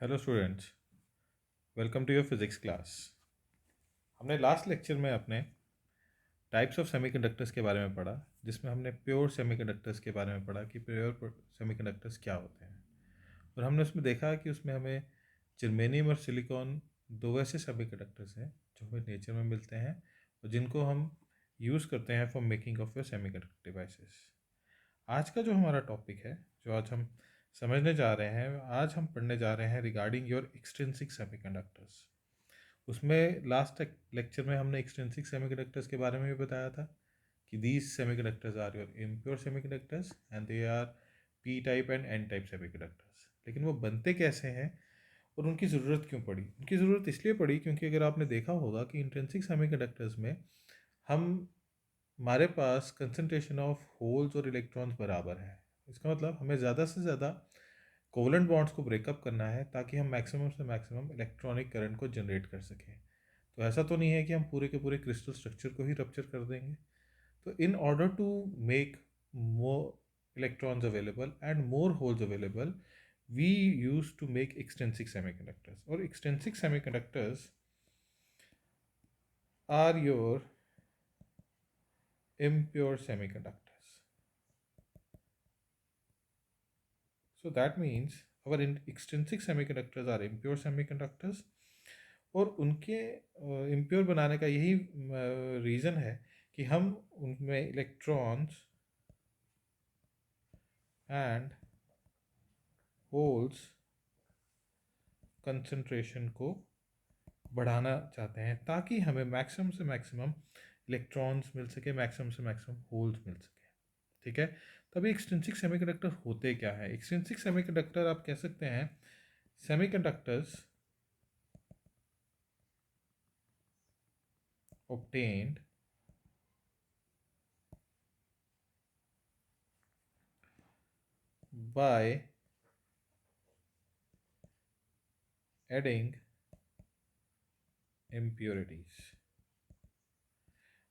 Hello students, welcome to your physics class. हमने last lecture में अपने टाइप्स ऑफ सेमीकंडक्टर्स के बारे में पढ़ा, जिसमें हमने प्योर सेमीकंडक्टर्स के बारे में पढ़ा कि प्योर सेमीकंडक्टर्स क्या होते हैं। और हमने उसमें देखा कि उसमें हमें जर्मेनियम और सिलिकॉन दो ऐसे सेमीकंडक्टर्स हैं जो हमें नेचर में मिलते हैं और जिनको हम यूज़ करते हैं for making of your semiconductor devices. आज का जो हमारा टॉपिक है, जो आज हम समझने जा रहे हैं, आज हम पढ़ने जा रहे हैं रिगार्डिंग योर एक्सट्रिंसिक सेमीकंडक्टर्स। उसमें लास्ट लेक्चर में हमने एक्सट्रिंसिक सेमीकंडक्टर्स के बारे में भी बताया था कि these semiconductors are your impure semiconductors and they are P type and N type semiconductors. लेकिन वो बनते कैसे हैं और उनकी ज़रूरत क्यों पड़ी? उनकी ज़रूरत इसलिए पड़ी क्योंकि अगर आपने देखा होगा कि इंट्रिंसिक सेमीकंडक्टर्स में हम हमारे पास कंसंट्रेशन ऑफ होल्स और इलेक्ट्रॉन्स बराबर है। इसका मतलब हमें ज़्यादा से ज़्यादा कोवलेंट बॉन्ड्स को ब्रेकअप करना है ताकि हम मैक्सिमम से मैक्सिमम इलेक्ट्रॉनिक करंट को जनरेट कर सकें। तो ऐसा तो नहीं है कि हम पूरे के पूरे क्रिस्टल स्ट्रक्चर को ही रप्चर कर देंगे। तो in order to make more electrons available and more holes available, we use to make extrinsic semiconductors. और extrinsic semiconductors are your impure semiconductors. So that means our extrinsic semiconductors are impure semiconductors. और उनके impure बनाने का यही reason है कि हम उनमें इलेक्ट्रॉन्स एंड होल्स कंसंट्रेशन को बढ़ाना चाहते हैं ताकि हमें मैक्सिमम से मैक्सिमम इलेक्ट्रॉन्स मिल सके, मैक्सिमम से मैक्सिमम होल्स मिल सके। ठीक है, तो अभी एक्सट्रिंसिक सेमीकंडक्टर होते क्या है? एक्सट्रिंसिक सेमीकंडक्टर आप कह सकते हैं semiconductors obtained by adding impurities।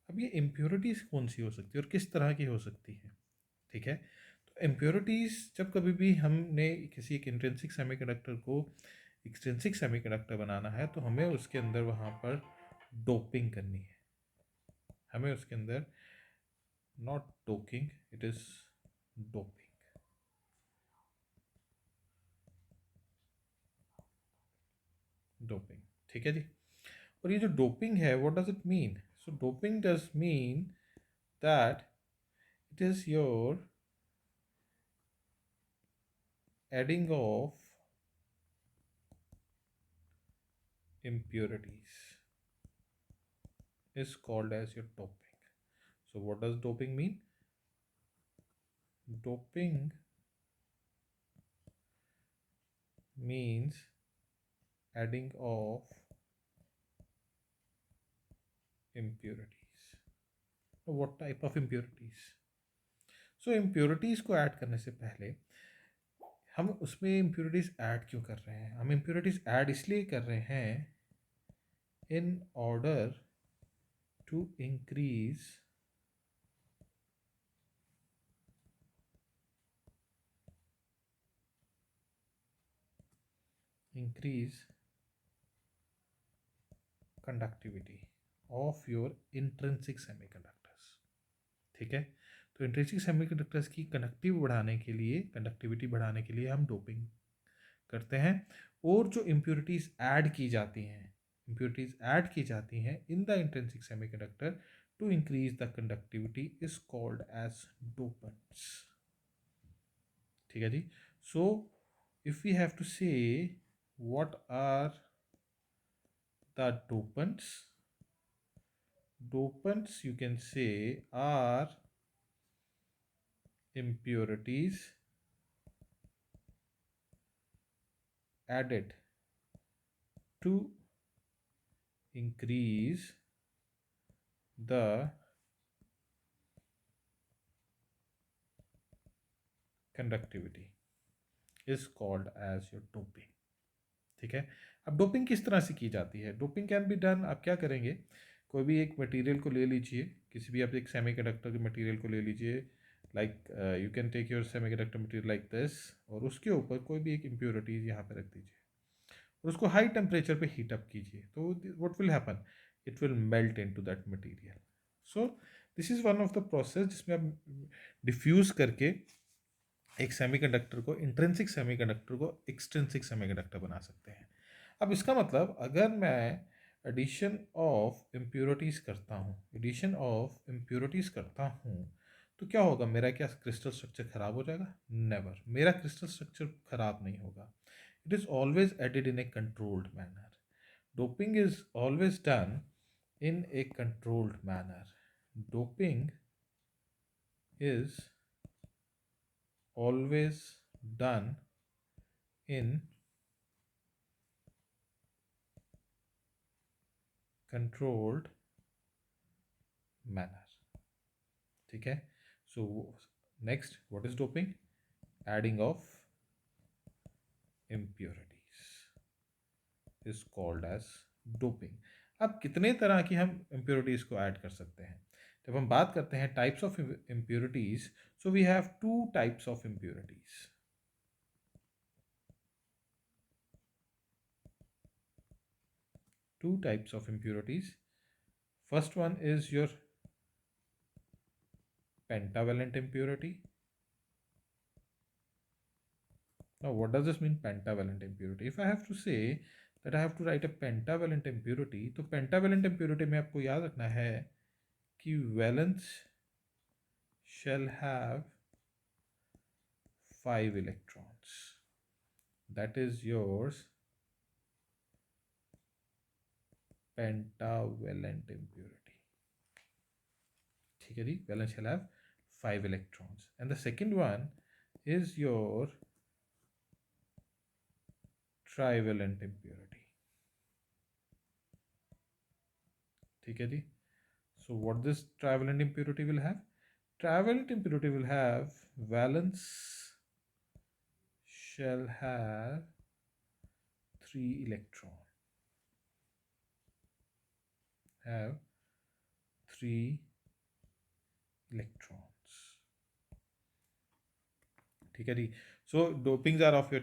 अब ये impurities कौन सी हो सकती है और किस तरह की हो सकती है? ठीक है, तो impurities जब कभी भी हमने किसी एक इंट्रिंसिक सेमीकंडक्टर को एक्सट्रिंसिक सेमीकंडक्टर बनाना है तो हमें उसके अंदर वहाँ पर डोपिंग करनी है। हमें उसके अंदर not doping, it is doping. Doping, ठीक है जी। और ये जो डोपिंग है, what does it mean? So doping does mean that it is your adding of impurities is called as your doping. So what does doping mean? Doping means adding of impurities. So what type of impurities? So impurities को add करने से पहले हम उसमें impurities add क्यों कर रहे हैं? हम impurities ऐड इसलिए कर रहे हैं in order to increase conductivity of your intrinsic semiconductors। ठीक है, तो इंट्रिंसिक सेमीकंडक्टर्स की कंडक्टिविटी बढ़ाने के लिए हम डोपिंग करते हैं। और जो इम्प्योरिटीज़ ऐड की जाती हैं in the intrinsic semiconductor to increase the conductivity is called as dopants. ठीक है जी। So if we have to say what are the dopants you can say are impurities added to increase the conductivity is called as your doping। ठीक है, अब doping किस तरह से की जाती है? डोपिंग कैन बी डन, आप क्या करेंगे, कोई भी एक मटेरियल को ले लीजिए, किसी भी आप एक सेमीकंडक्टर के मटेरियल को ले लीजिए, like you can take your semiconductor material like this, और उसके ऊपर कोई भी एक इम्प्योरिटीज़ यहाँ पे रख दीजिए। और उसको हाई टेम्परेचर पे हीट अप कीजिए, तो what will happen, it will melt into that material. So this is one of the process जिसमें आप डिफ्यूज़ करके एक सेमीकंडक्टर को, इंट्रिंसिक सेमीकंडक्टर को एक्सट्रिंसिक सेमीकंडक्टर बना सकते हैं। अब इसका मतलब अगर मैं एडिशन ऑफ इम्प्योरिटीज़ करता हूँ, एडिशन ऑफ इम्प्योरिटीज़ करता हूँ, तो क्या होगा, मेरा क्या क्रिस्टल स्ट्रक्चर ख़राब हो जाएगा? नेवर, मेरा क्रिस्टल स्ट्रक्चर ख़राब नहीं होगा। It is always added in A controlled manner. Doping is always done in a controlled manner. Doping is always done in controlled manner. ठीक है? So next, what is doping? Adding of impurities is called as doping. अब कितने तरह की हम impurities को add कर सकते हैं? जब हम बात करते हैं types of impurities, so we have two types of impurities. Two types of impurities. First one is your pentavalent impurity. Now, what does this mean, pentavalent impurity? If I have to say that I have to write a pentavalent impurity, तो pentavalent impurity में आपको याद रखना है कि valence shall have 5 electrons. That is yours pentavalent impurity. ठीक है जी, valence shall have 5 electrons. And the second one is your trivalent impurity. ठीक है जी. So what this trivalent impurity will have? Trivalent impurity will have valence shall have 3 electron. Have 3 electrons. ठीक है जी. So dopings are of your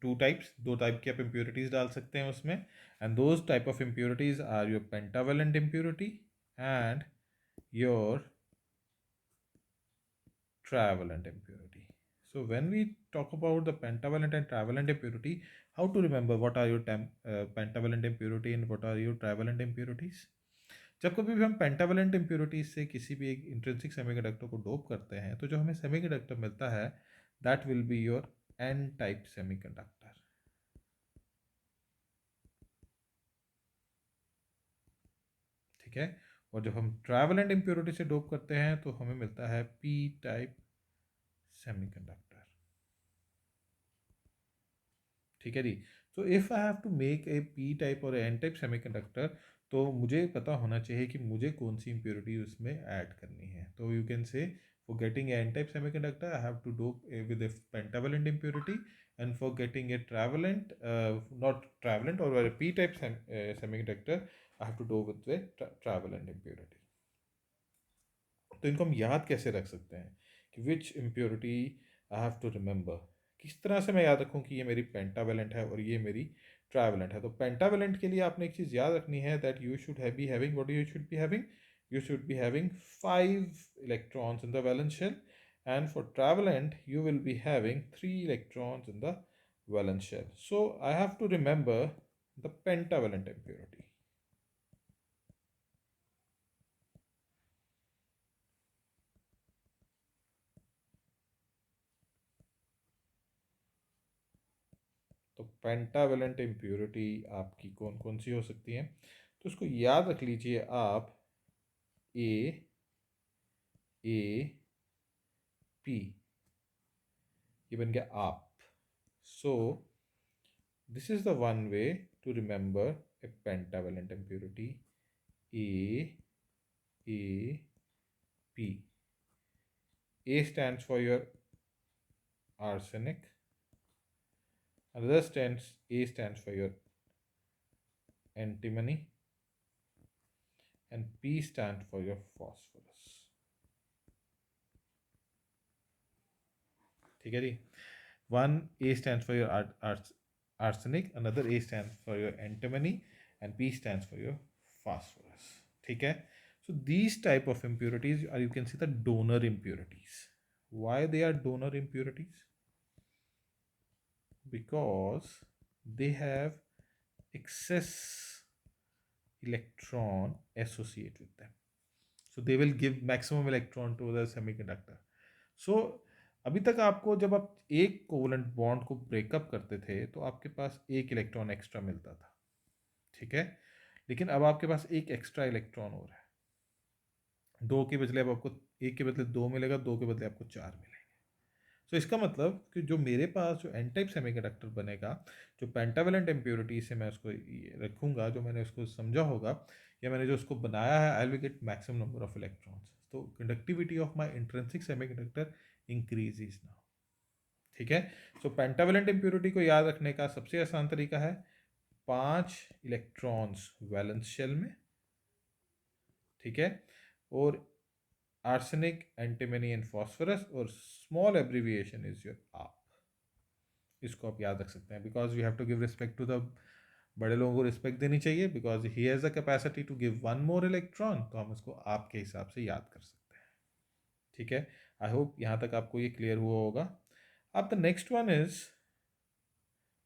two types. दो type की आप impurities डाल सकते हैं उसमें, and those type of impurities are your pentavalent impurity and your trivalent impurity. So when we talk about the pentavalent and trivalent impurity, how to remember what are your pentavalent impurity and what are your trivalent impurities? जब कभी भी हम pentavalent impurities से किसी भी एक intrinsic semiconductor को dope करते हैं, तो जो हमें सेमीकंडक्टर मिलता है, that will be your N type semiconductor. ठीक है. और जब हम ट्रावेलेंट इम्प्योरिटी से डोप करते हैं, तो हमें मिलता है पी टाइप सेमीकंडक्टर. ठीक है जी. So if I have to make a P type और एन टाइप सेमीकंडक्टर, तो मुझे पता होना चाहिए कि मुझे कौन सी इम्प्योरिटी उसमें ऐड करनी है. तो you can say for getting n type semiconductor I have to do with a pentavalent impurity, and for getting a travalent not travalent or a p type semiconductor I have to do with a travalent impurity. तो इनको हम याद कैसे रख सकते हैं कि which impurity I have to remember, किस तरह से मैं याद रखूं कि ये मेरी पेंटावेलेंट है और ये मेरी ट्रावेलेंट है. तो पेंटावेलेंट के लिए आपने एक चीज़ याद रखनी है, that you should be having, what you should be having, you should be having 5 electrons in the valence shell, and for travalent you will be having 3 electrons in the valence shell. So I have to remember the pentavalent impurity. तो pentavalent impurity आपकी कौन कौन सी हो सकती हैं, तो उसको याद रख लीजिए आप. ए पी, ये बन गया आप. So this is the one way to remember a pentavalent impurity. A P. A stands for your arsenic. A stands for your antimony, and P stands for your phosphorus. ठीक है जी. 1 A stands for your arsenic, another A stands for your antimony, and P stands for your phosphorus. ठीक है? So these type of impurities are, you can see, the donor impurities. Why they are donor impurities? Because they have excess electron associated with them. So they will give maximum electron to the semiconductor. So अभी तक आपको जब आप एक covalent bond को breakup करते थे तो आपके पास एक इलेक्ट्रॉन एक्स्ट्रा मिलता था, ठीक है? लेकिन अब आपके पास एक एक्स्ट्रा इलेक्ट्रॉन हो रहा है, दो के बदले अब आपको एक के बदले दो मिलेगा, दो के बदले आपको चार मिलेंगे। तो इसका मतलब कि जो मेरे पास जो एन टाइप सेमीकंडक्टर बनेगा, जो पेंटावेलेंट इम्प्योरिटी से मैं उसको रखूंगा, जो मैंने उसको समझा होगा या मैंने जो उसको बनाया है, I will get maximum number of electrons. तो conductivity of my intrinsic semiconductor increases now, ठीक है? सो पेंटावेलेंट इम्प्योरिटी को याद रखने का सबसे आसान तरीका है 5 इलेक्ट्रॉन्स वैलेंस शेल में, ठीक है? और आर्सेनिक, एंटीमनी एंड फॉस्फोरस, और स्मॉल एब्रीविएशन इज योर आप। इसको आप याद रख सकते हैं, because we have to give respect to the, बड़े लोगों को रिस्पेक्ट देनी चाहिए, because he has a capacity to give one more electron, तो हम उसको आपके हिसाब से याद कर सकते हैं, ठीक है? आई होप यहाँ तक आपको ये क्लियर हुआ होगा। अब the next one is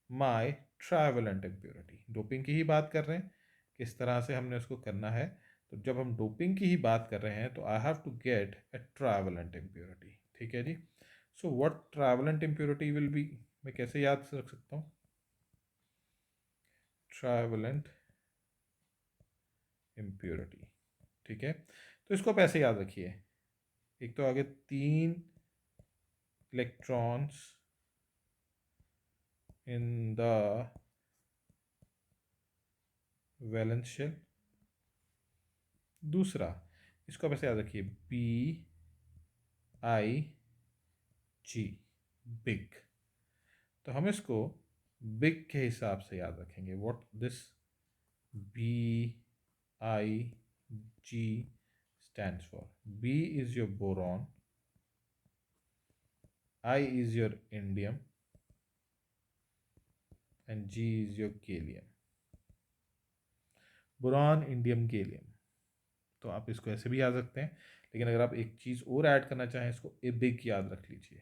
my trivalent impurity. Doping की ही बात कर रहे हैं, किस तरह से हमने उसको करना है। तो जब हम डोपिंग की ही बात कर रहे हैं तो I have to get a trivalent impurity, ठीक है जी? So what trivalent impurity will be, मैं कैसे याद रख सकता हूँ? ट्राइवेलेंट इम्प्योरिटी, ठीक है? तो इसको आप ऐसे याद रखिए, एक तो आगे 3 electrons in the valence shell, दूसरा इसको आप ऐसे याद रखिए BIG, बिग। तो हम इसको बिग के हिसाब से याद रखेंगे। What this BIG stands for? B is your boron, I is your indium, and G is your gallium. Boron, indium, gallium. तो आप इसको ऐसे भी याद रखते हैं, लेकिन अगर आप एक चीज़ और ऐड करना चाहें, इसको ए बिग याद रख लीजिए,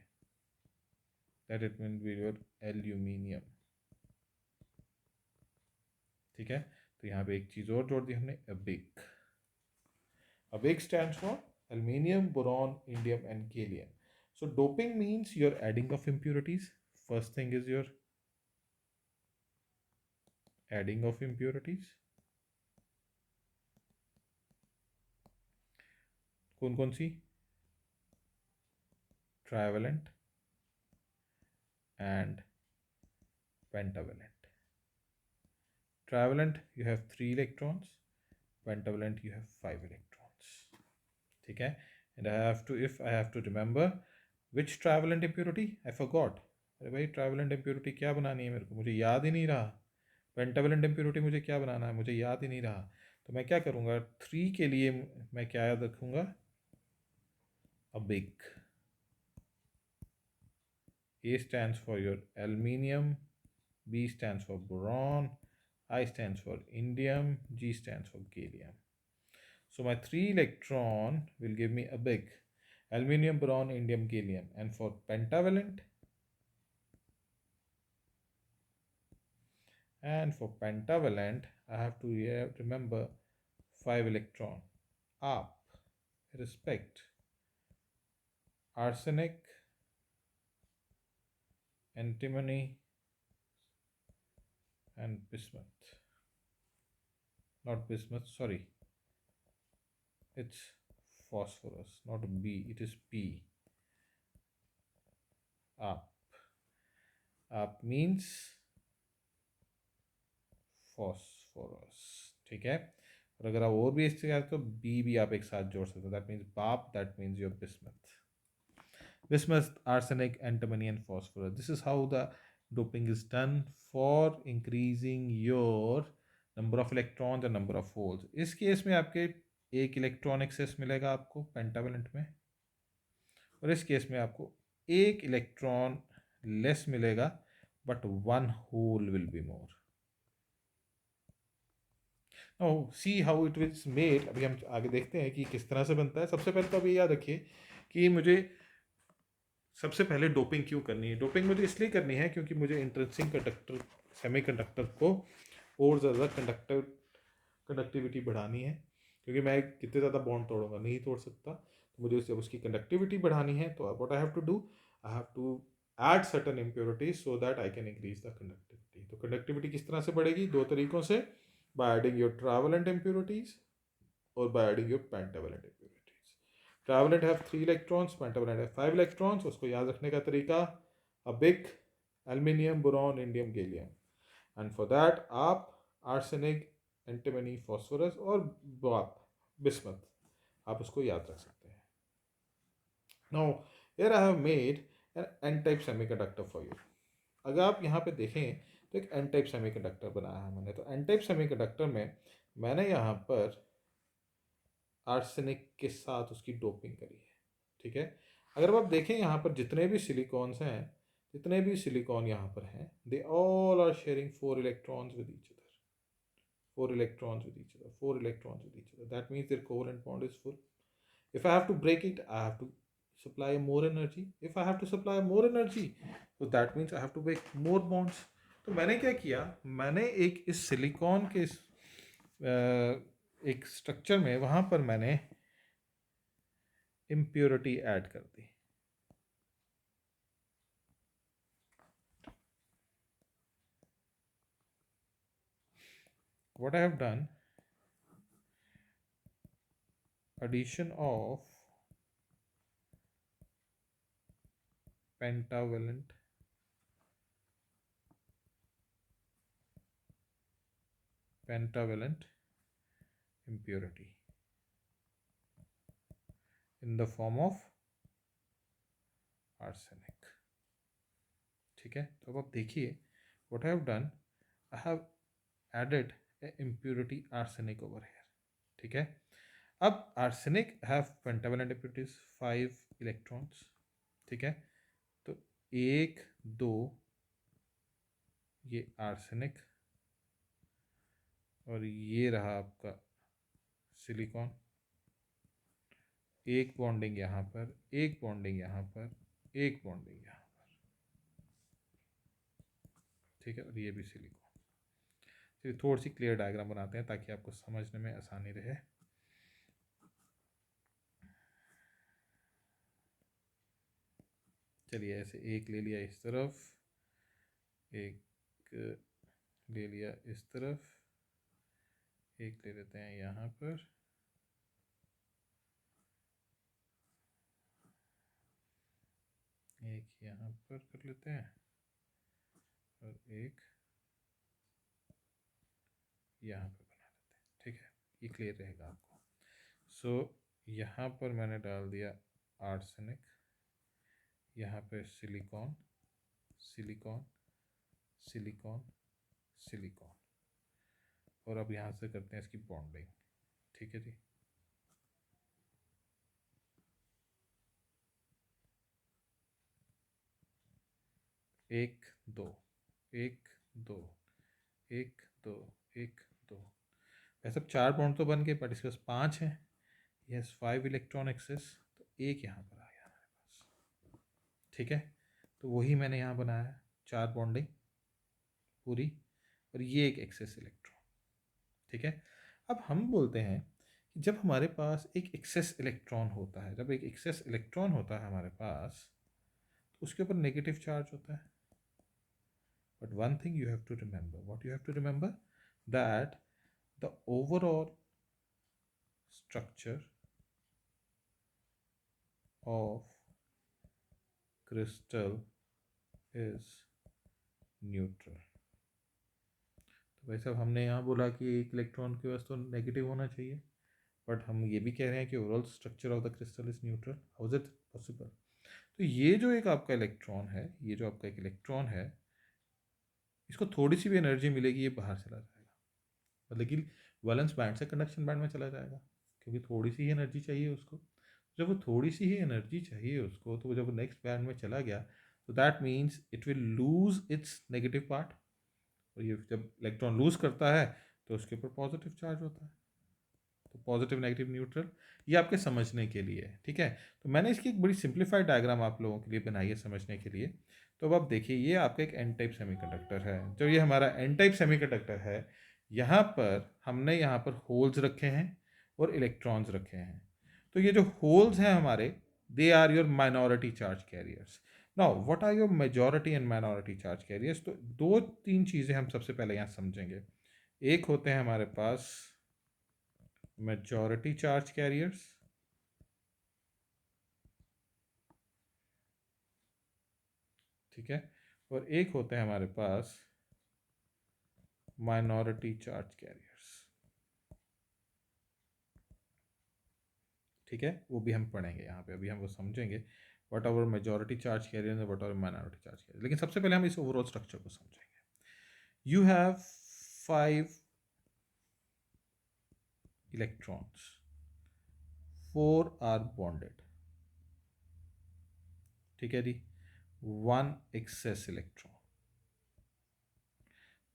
that it mean be your aluminium, ठीक है? तो यहाँ पे एक चीज़ और जोड़ दी हमने, a big. A big stands for aluminium, boron, indium, and gallium. So doping means you're adding of impurities. First thing is your adding of impurities. कौन कौन सी? Trivalent and pentavalent. Trivalent you have 3 electrons, pentavalent you have 5 electrons, ठीक है? And I have to, if I have to remember which trivalent impurity, I forgot. अरे भाई trivalent impurity क्या बनानी है मेरे को, मुझे याद ही नहीं रहा। पेंटावेलेंट इम्प्योरिटी मुझे क्या बनाना है, मुझे याद ही नहीं रहा। तो मैं क्या करूँगा, 3 के लिए मैं क्या याद रखूँगा? A big. A stands for your aluminium, B stands for boron, I stands for indium, G stands for gallium. So my 3 electron will give me a big aluminium, boron, indium, gallium. And for pentavalent, I have to remember 5 electron. Up, respect, arsenic, antimony, and bismuth. Not bismuth, sorry. It's phosphorus, not B, it is P. Up. Up means phosphorus, ठीक है? और अगर आप और भी इससे करें तो बी भी आप एक साथ जोड़ सकते हो, दैट मीन्स बाप, that means your bismuth. Bismuth, arsenic, antimony, and phosphorus. This is how the doping is done for increasing your number of electrons and number of holes. इस केस में आपके एक इलेक्ट्रॉन एक्सेस मिलेगा आपको pentavalent में, और इस केस में आपको एक इलेक्ट्रॉन लेस मिलेगा but one hole will be more. Now see how it is made. अभी हम आगे देखते हैं कि किस तरह से बनता है. सबसे पहले तो अभी याद रखिए कि मुझे सबसे पहले डोपिंग क्यों करनी है. डोपिंग मुझे इसलिए करनी है क्योंकि मुझे इंट्रिंसिक कंडक्टर सेमीकंडक्टर को और ज़्यादा कंडक्टिविटी बढ़ानी है. क्योंकि मैं कितने ज़्यादा बॉन्ड तोड़ूंगा, नहीं तोड़ सकता. तो मुझे जब उसकी कंडक्टिविटी बढ़ानी है तो what I have to do, I have to add certain impurities so that I can increase the conductivity. तो कंडक्टिविटी किस तरह से बढ़ेगी? दो तरीकों से, by adding your trivalent impurities और by adding your pentavalent impurities. Trivalent have 3 electrons, pentavalent have 5 electrons. उसको याद रखने का तरीका, a big aluminium, boron, indium, gallium. And for that आप आर्सेनिक, एंटीमनी, फॉस्फोरस और बिस्मथ, आप उसको याद रख सकते हैं. Now here I have made an N type semiconductor for you. अगर आप यहाँ पे देखें तो एक एन टाइप सेमीकंडक्टर बनाया है मैंने. तो एन टाइप सेमीकंडक्टर में मैंने यहाँ पर आर्सेनिक के साथ उसकी डोपिंग करी है. ठीक है. अगर आप देखें यहाँ पर जितने भी सिलिकॉन्स हैं, जितने भी सिलिकॉन यहाँ पर हैं, they all are sharing 4 electrons with each other. 4 electrons with each other, 4 electrons with each other. That means their covalent bond is full. If I have to break it, I have to supply more energy. If I have to supply more energy, so that means I have to make more bonds. तो मैंने क्या किया, मैंने एक इस silicon के एक structure में वहाँ पर मैंने इम्प्योरिटी ऐड कर दी. What I have done, addition of pentavalent impurity in the form of arsenic. ठीक है. तो अब आप देखिए, what I have done, I have added a impurity arsenic over here. ठीक है. अब arsenic have pentavalent impurities 5 electrons. ठीक है. तो 1 2 ये arsenic और ये रहा आपका सिलिकॉन. एक बॉन्डिंग यहाँ पर, एक बॉन्डिंग यहाँ पर, एक बॉन्डिंग यहाँ पर. ठीक है. और ये भी सिलिकॉन. तो थोड़ी सी क्लियर डायग्राम बनाते हैं ताकि आपको समझने में आसानी रहे. चलिए, ऐसे एक ले लिया इस तरफ, एक ले लिया इस तरफ, एक ले लेते हैं यहाँ पर, एक यहाँ पर कर लेते हैं और एक यहाँ पर बना लेते हैं. ठीक है. ये क्लियर रहेगा आपको. सो यहाँ पर मैंने डाल दिया आर्सेनिक, यहाँ पे सिलिकॉन, सिलिकॉन, सिलिकॉन, सिलिकॉन. और अब यहाँ से करते हैं इसकी बॉन्डिंग. ठीक है जी. एक दो, एक दो, एक दो, एक दो. वैसे सब 4 बॉन्ड तो बन गए, बट इसके पास 5 हैं. Yes, 5 electron excess. तो एक यहाँ पर आ गया हमारे पास. ठीक है. तो वही मैंने यहाँ बनाया है, 4 बॉन्डिंग पूरी, और ये एक एक्सेस इलेक्ट्रॉन. ठीक है. अब हम बोलते हैं कि जब हमारे पास एक एक्सेस इलेक्ट्रॉन होता है, जब एक एक्सेस इलेक्ट्रॉन होता है हमारे पास, तो उसके ऊपर नेगेटिव चार्ज होता है. But one thing you have to remember, what you have to remember, that the overall structure of crystal is neutral. तो भाई साहब, हमने यहाँ बोला कि एक इलेक्ट्रॉन के पास तो नेगेटिव होना चाहिए, बट हम ये भी कह रहे हैं कि overall structure of the crystal is neutral. How is it possible? तो ये जो एक आपका इलेक्ट्रॉन है, ये जो आपका एक इलेक्ट्रॉन है, इसको थोड़ी सी भी एनर्जी मिलेगी, ये बाहर चला जाएगा. मतलब कि वैलेंस बैंड से कंडक्शन बैंड में चला जाएगा, क्योंकि थोड़ी सी ही एनर्जी चाहिए उसको. जब वो थोड़ी सी ही एनर्जी चाहिए उसको, तो जब नेक्स्ट बैंड में चला गया, so that means it will lose its negative part, और ये जब इलेक्ट्रॉन लूज करता है तो उसके ऊपर पॉजिटिव चार्ज होता है, तो पॉजिटिव नेगेटिव न्यूट्रल, ये आपके समझने के लिए है, ठीक है। तो मैंने इसकी एक बड़ी सिंप्लीफाइड डायग्राम आप लोगों के लिए बनाई है समझने के लिए। तो अब आप देखिए, ये आपका एक एन टाइप सेमीकंडक्टर है। जो ये हमारा एन टाइप सेमीकंडक्टर है, यहाँ पर हमने यहाँ पर होल्स रखे हैं और इलेक्ट्रॉन्स रखे हैं। तो ये जो होल्स हैं हमारे, they are your minority charge carriers. Now what are your majority and minority charge carriers? तो दो तीन चीज़ें हम सबसे पहले यहाँ समझेंगे। एक होते हैं हमारे पास मेजॉरिटी चार्ज कैरियर्स, ठीक है, और एक होते हैं हमारे पास माइनॉरिटी चार्ज कैरियर्स, ठीक है। वो भी हम पढ़ेंगे यहाँ पे, अभी हम वो समझेंगे what our majority charge carrier and what our minority charge carrier. लेकिन सबसे पहले हम इस ओवरऑल स्ट्रक्चर को समझेंगे। You have 5 electrons, 4 are bonded, ठीक है जी, 1 एक्सेस इलेक्ट्रॉन।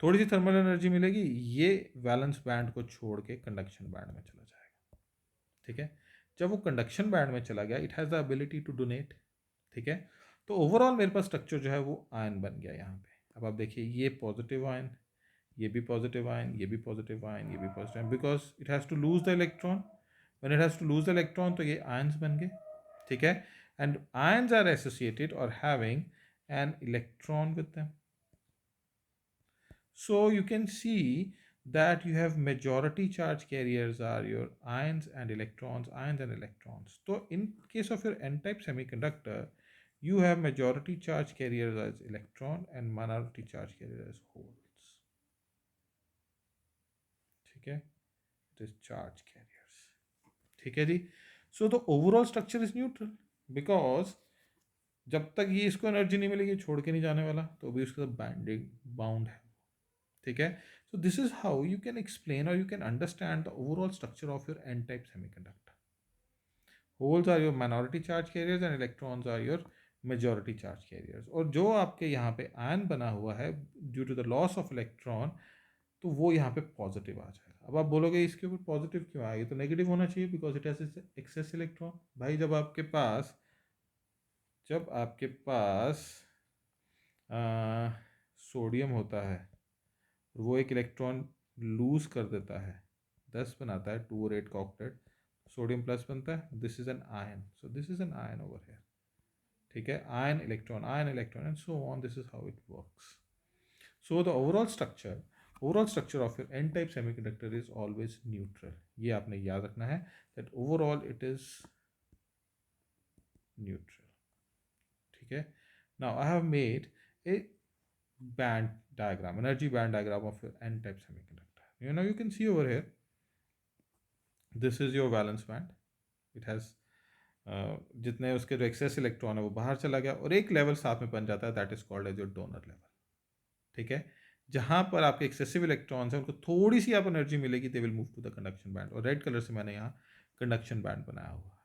थोड़ी सी थर्मल एनर्जी मिलेगी, ये वैलेंस बैंड को छोड़ के कंडक्शन बैंड में चला जाएगा, ठीक है। जब वो कंडक्शन बैंड में चला गया, it has the ability to donate, ठीक है। तो ओवरऑल मेरे पास स्ट्रक्चर जो है वो आयन बन गया यहाँ पे। अब आप देखिए, ये पॉजिटिव आयन, ये भी पॉजिटिव आयन, ये भी पॉजिटिव आयन, ये भी positive ion, because it has to lose the electron. When it has to lose the electron, तो ये आयंस बन गए, ठीक है। एंड आयंस आर एसोसिएटेड और having an electron with them. So you can see that you have majority charge carriers are your ions and electrons, ions and electrons. So in case of your n-type semiconductor, you have majority charge carriers as electron and minority charge carriers as holes. ठीक है, it is charge carriers, ठीक है जी। So the overall structure is neutral because जब तक ये इसको energy नहीं मिलेगी छोड़ के नहीं जाने वाला, तो अभी उसके साथ बाइंडिंग बाउंड है, ठीक है। So this is how you can explain or you can understand the overall structure of your n-type semiconductor. Holes are your minority charge carriers and electrons are your majority charge carriers. और जो आपके यहाँ पे ion बना हुआ है due to the loss of electron, तो वो यहाँ पे पॉजिटिव आ जाएगा। अब आप बोलोगे इसके ऊपर पॉजिटिव क्यों आएगा, तो नेगेटिव होना चाहिए because it has excess electron. भाई जब आपके पास सोडियम होता है, वो एक इलेक्ट्रॉन लूज कर देता है, 10 बनाता है, 2 और 8 का ऑक्टेट, सोडियम प्लस बनता है, this is an ion, so this is an ion over here, ठीक है। Ion electron and so on, this is how it works. So the overall structure of your N type semiconductor is always neutral. ये आपने याद रखना है that overall it is neutral, ठीक है। Now I have made a band diagram, energy band diagram of your n-type semiconductor. You can see over here, this is your valence band. It has जितने उसके जो access electron है वो बाहर चला गया, और एक लेवल साथ में बन जाता है, that is called as your donor level, ठीक है। जहां पर आपके एक्सेसिव इलेक्ट्रॉन्स हैं, उनको थोड़ी सी आप एनर्जी मिलेगी, they will move to the conduction band, और रेड कलर से मैंने यहाँ कंडक्शन बैंड बनाया हुआ है,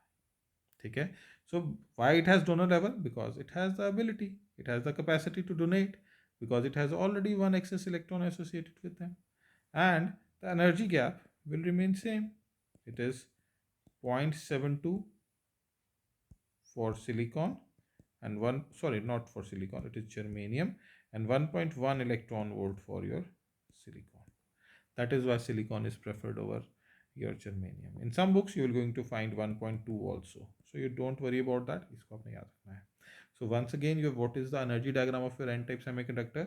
ठीक है। So why it has donor level? Because it has the ability, it has the capacity to donate, because it has already one excess electron associated with them, and the energy gap will remain same. It is 0.72 for silicon and not for silicon, it is germanium, and 1.1 electron volt for your silicon. That is why silicon is preferred over your germanium. In some books you are going to find 1.2 also, so you don't worry about that, isko apne yaad rakhna hai. So once again, what is the energy diagram of your n-type semiconductor?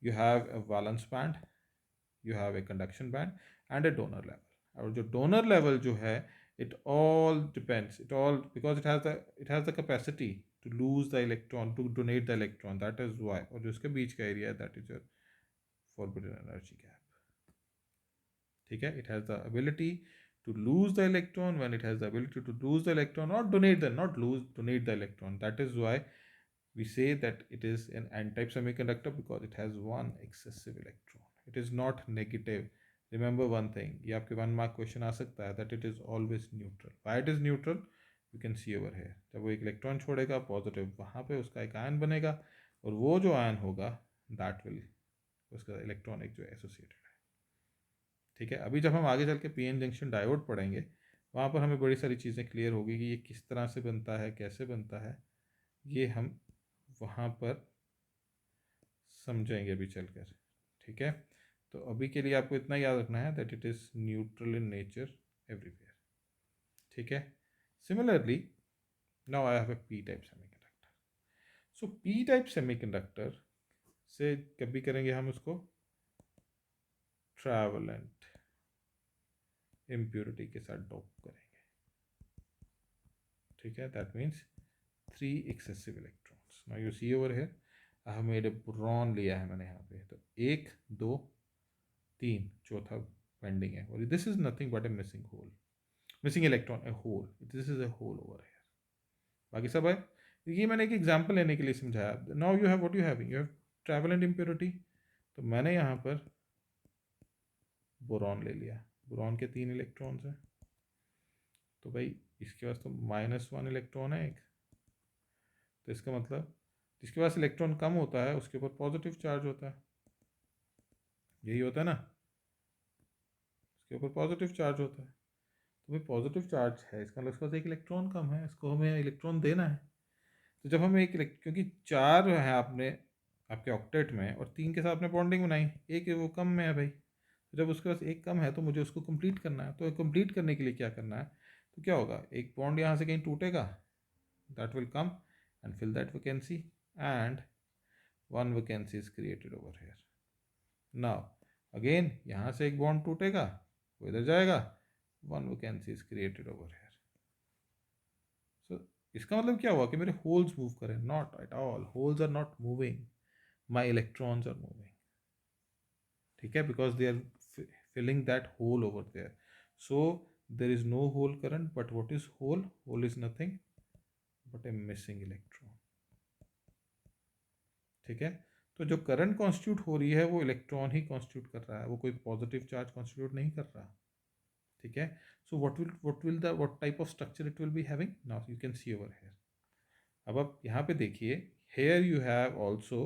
You have a valence band, you have a conduction band, and a donor level. और जो donor level जो है, it all depends, because it has the capacity to lose the electron, to donate the electron. That is why. और जो उसके बीच का area, that is your forbidden energy gap. ठीक है, it has the ability to lose the electron. When it has the ability to lose the electron or donate the electron, that is why we say that it is an n-type semiconductor, because it has one excessive electron. It is not negative. Remember one thing, ये आपके 1 mark question आ सकता है, that it is always neutral. Why it is neutral? You can see over here, जब वो एक electron छोड़ेगा positive, वहाँ पे उसका एक आयन बनेगा, और वो जो आयन होगा दैट विल, उसका इलेक्ट्रॉनिक जो एसोसिएटेड है। ठीक है, अभी जब हम आगे चल के पीएन जंक्शन डायोड पढ़ेंगे, वहाँ पर हमें बड़ी सारी चीज़ें क्लियर होगी कि ये किस तरह से बनता है, कैसे बनता है, ये हम वहाँ पर समझेंगे अभी चलकर। ठीक है, तो अभी के लिए आपको इतना याद रखना है that it is neutral in nature everywhere. ठीक है, similarly now I have a P type semiconductor. So P type semiconductor से कभी करेंगे हम उसको ट्रैवलेंट इम्प्योरिटी के साथ डॉप करेंगे। ठीक है, that means 3 excessive electrons. Now you see over here I have made a boron लिया है मैंने यहाँ पे, तो 1 2 3, चौथा पेंडिंग है, और this is nothing but a missing hole, missing electron, a hole, this is a hole over here. बाकी सब है, ये मैंने एक एग्जांपल लेने के लिए समझाया। Now you have what you having, you have trivalent impurity, तो मैंने यहाँ पर बोरॉन ले लिया, बोरॉन के 3 इलेक्ट्रॉन्स हैं, तो भाई इसके पास तो -1 इलेक्ट्रॉन है एक, तो इसका मतलब जिसके पास इलेक्ट्रॉन कम होता है उसके ऊपर पॉजिटिव चार्ज होता है, यही होता है ना, उसके ऊपर पॉजिटिव चार्ज होता है। तो भाई पॉजिटिव चार्ज है, इसका मतलब उसके पास एक इलेक्ट्रॉन कम है, इसको हमें इलेक्ट्रॉन देना है। तो जब हमें क्योंकि 4 है आपने आपके ऑक्टेट में, और 3 के साथ आपने बॉन्डिंग बनाई, एक वो कम में है भाई, तो जब उसके पास एक कम है तो मुझे उसको कंप्लीट करना है। तो कंप्लीट करने के लिए क्या करना है, तो क्या होगा, एक बॉन्ड यहाँ से कहीं टूटेगा, that will come and fill that vacancy, and 1 vacancy is created over here. Now again यहाँ से एक बॉन्ड टूटेगा, वो इधर जाएगा, 1 vacancy is created over here. So इसका मतलब क्या हुआ कि मेरे होल्स मूव करें, not at all, holes are not moving, my electrons are moving. ठीक है, because they are filling that hole over there, so there is no hole current, but what is hole, hole is nothing but a missing electron। ठीक है, तो जो current constitute हो रही है वो इलेक्ट्रॉन ही कॉन्स्टिट्यूट कर रहा है, वो कोई पॉजिटिव चार्ज कॉन्स्टिट्यूट नहीं कर रहा। ठीक है, सो what type of structure it will be having, now you can see over here। अब आप यहाँ पे देखिए, here you have also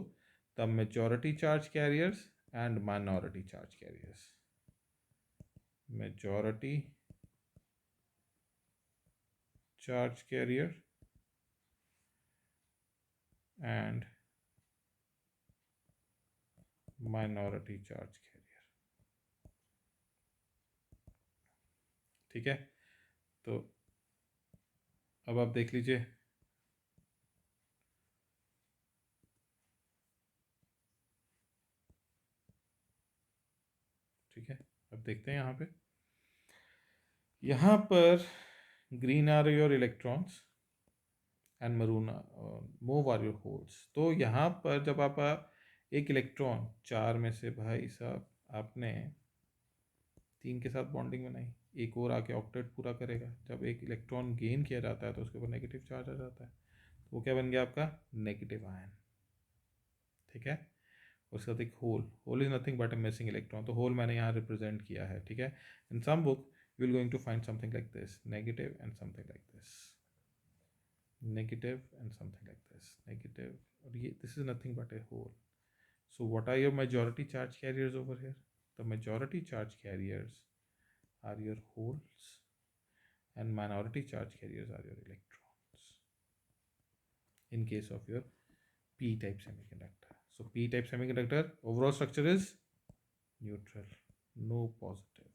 the majority charge carriers and minority charge carriers, majority charge carrier and minority charge carrier। ठीक है, तो अब आप देख लीजिए, ठीक है, अब देखते हैं यहाँ पर green are your electrons and maroon move are your holes. तो यहाँ पर जब आप एक इलेक्ट्रॉन 4 में से भाई साहब आपने 3 के साथ बॉन्डिंग बनाई, एक और आके ऑक्टेट पूरा करेगा, जब एक इलेक्ट्रॉन गेन किया जाता है तो उसके ऊपर नेगेटिव चार्ज आ जाता है, तो वो क्या बन गया आपका नेगेटिव आयन। ठीक है, उसके साथ एक hole is nothing but a missing electron, तो होल मैंने यहाँ रिप्रेजेंट किया है। ठीक है, in some book you will going to find something like this, negative and something like this, negative and something like this, negative, और ये this is nothing but a hole. So what are your majority charge carriers over here, the majority charge carriers are your holes and minority charge carriers are your electrons in case of your p-type semiconductor। So p-type semiconductor overall structure is neutral, no positive,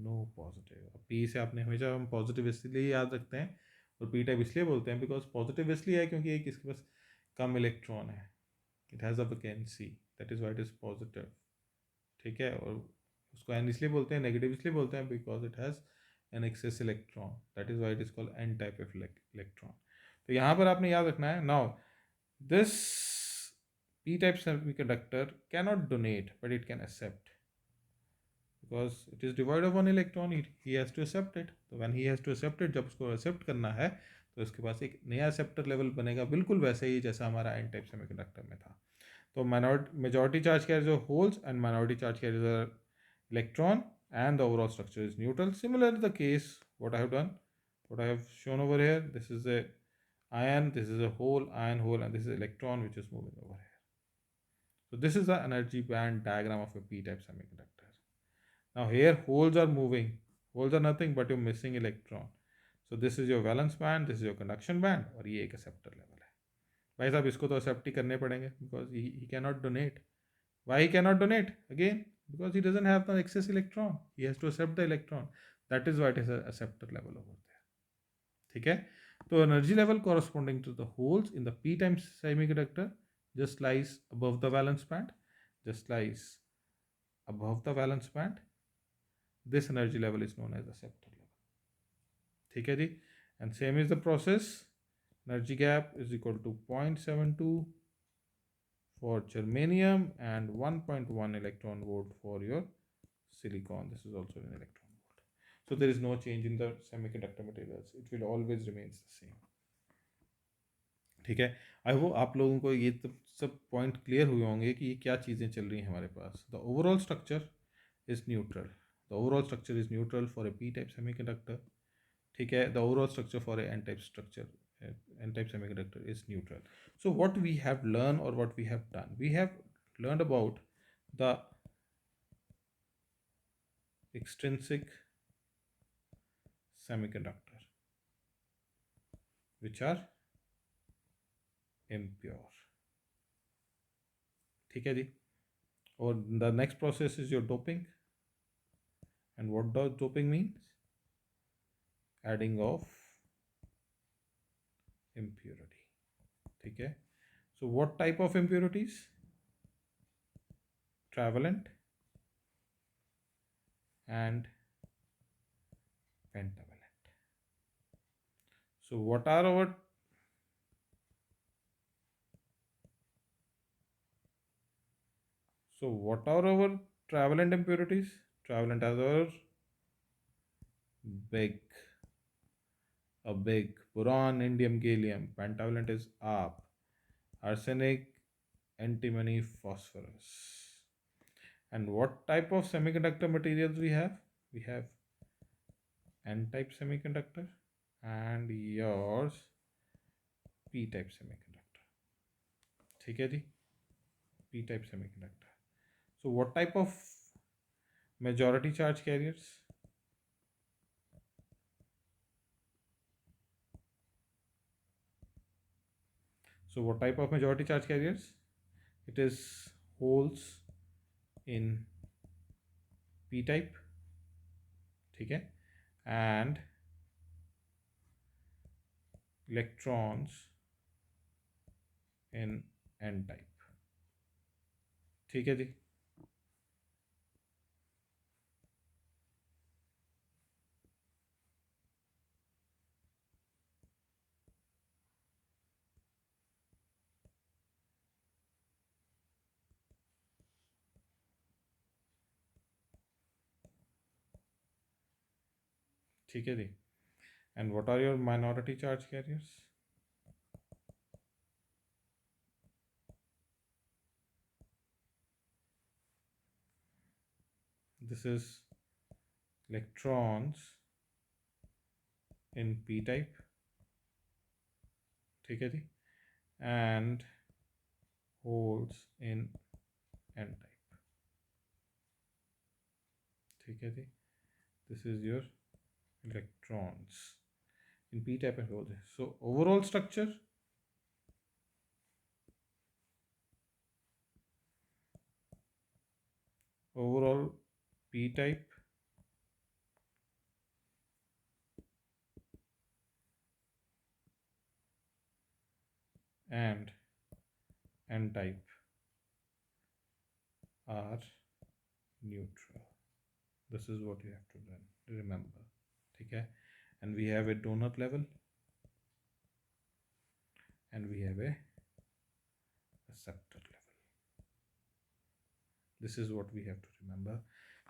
no positive। अब p से आपने हमेशा हम positive इसलिए याद रखते हैं और p टाइप इसलिए बोलते हैं बिकॉज पॉजिटिव इसलिए है क्योंकि एक इसके पास कम इलेक्ट्रॉन है, it has a vacancy, that is why it is positive. ठीक है, और उसको एन इसलिए बोलते हैं, नेगेटिव इसलिए बोलते हैं because it has an excess electron, that is why it is called n type of electron. तो यहाँ पर आपने याद रखना है, now this p type semiconductor cannot donate but it can accept, because it is divide of one electron, he has to accept it. तो when he has to accept it, जब उसको एक्सेप्ट करना है तो उसके पास एक नया एक्सेप्टर लेवल बनेगा, बिल्कुल वैसे ही जैसा हमारा एन टाइप सेमीकंडक्टर में था। तो majority charge carriers are holes and minority charge carriers are electron, and the overall structure is neutral। Similar to the case what I have done, what I have shown over here, this is a ion, this is a iron hole, and this is electron which is moving over here. So this is the energy band diagram of a p-type semiconductor. Now here holes are moving, holes are nothing but your missing electron. So this is your valence band, this is your conduction band, और ये एक acceptor level है. भाई साहब इसको तो accept ही करने पड़ेंगे because he cannot donate. Why he cannot donate? Again, because he doesn't have the excess electron. He has to accept the electron. That is why it is a acceptor level over there. ठीक है. तो energy level corresponding to the holes in the p-type semiconductor just lies above the valence band, just lies above the valence band. This energy level is known as acceptor level. ठीक है जी. And same is the process. Energy gap is equal to 0.72 for germanium and 1.1 electron volt for your silicon. This is also an electron volt. So there is no change in the semiconductor materials. It will always remains the same. ठीक है. I hope आप लोगों को ये सब point clear हुए होंगे कि ये क्या चीज़ें चल रही हैं हमारे पास. The overall structure is neutral. The overall structure is neutral for a P type semiconductor. ठीक है. The overall structure for a N type structure, N type semiconductor is neutral. So what we have learned or what we have done, we have learned about the extrinsic semiconductor which are impure. ठीक है जी. और the next process is your doping. And what does doping means? Adding of impurity. ठीक है. So what type of impurities? Travalent and pentavalent. So what are our travalent impurities? Travalent as our big, a big, boron, indium, gallium. Pentavalent is ARP, arsenic, antimony, phosphorus. And what type of semiconductor materials we have? We have N-type semiconductor and yours P-type semiconductor. ठीक है जी. P-type semiconductor. So what type of majority charge carriers? So what type of majority charge carriers? It is holes in p-type. ठीक है. And electrons in n-type. ठीक है जी. ठीक है जी. And what are your minority charge carriers? This is electrons in p-type. ठीक है जी. And holes in n-type. ठीक है जी. This is your electrons in p-type and holes. So overall structure, overall p-type and n-type are neutral. This is what you have to remember. ठीक है. And we have a donut level and we have a acceptor level. This is what we have to remember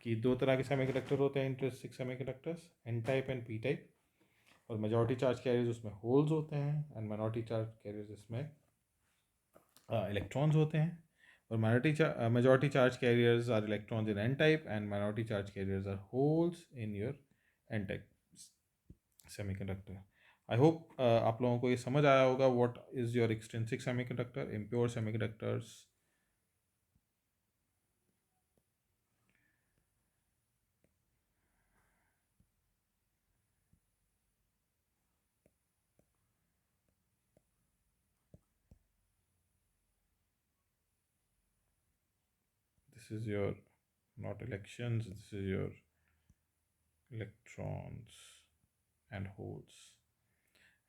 कि दो तरह के semiconductor होते हैं intrinsic semiconductors, N type and P type. और majority charge carriers उसमें होल्स होते हैं एंड माइनॉरिटी चार्ज कैरियर्स इसमें इलेक्ट्रॉन्स होते हैं. और majority charge carriers are electrons in n type and minority charge carriers are holes in your n type semiconductor. I hope आप लोगों को ये समझ आया होगा what is your extrinsic semiconductor, impure semiconductors. This is your, not elections, this is your electrons and holes.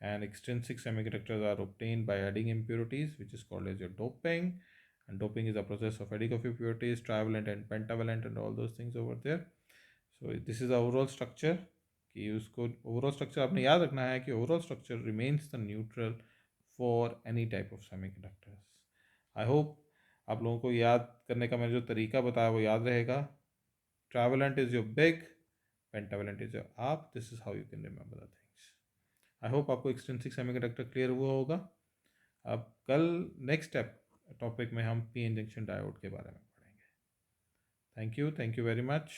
And extrinsic semiconductors are obtained by adding impurities, which is called as your doping. And doping is a process of adding of impurities, trivalent and pentavalent and all those things over there. So this is the overall structure, कि उसको overall structure आपने याद रखना है कि overall structure remains the neutral for any type of semiconductors. I hope आप लोगों को याद करने का मैंने जो तरीका बताया वो याद रहेगा. Trivalent is your big, pentavalent is your up. This is how you can remember the things. I hope आपको एक्सट्रिंसिक सेमीकंडक्टर क्लियर हुआ होगा. अब कल नेक्स्ट टॉपिक में हम पी एन जंक्शन डायोड के बारे में पढ़ेंगे. Thank you very much.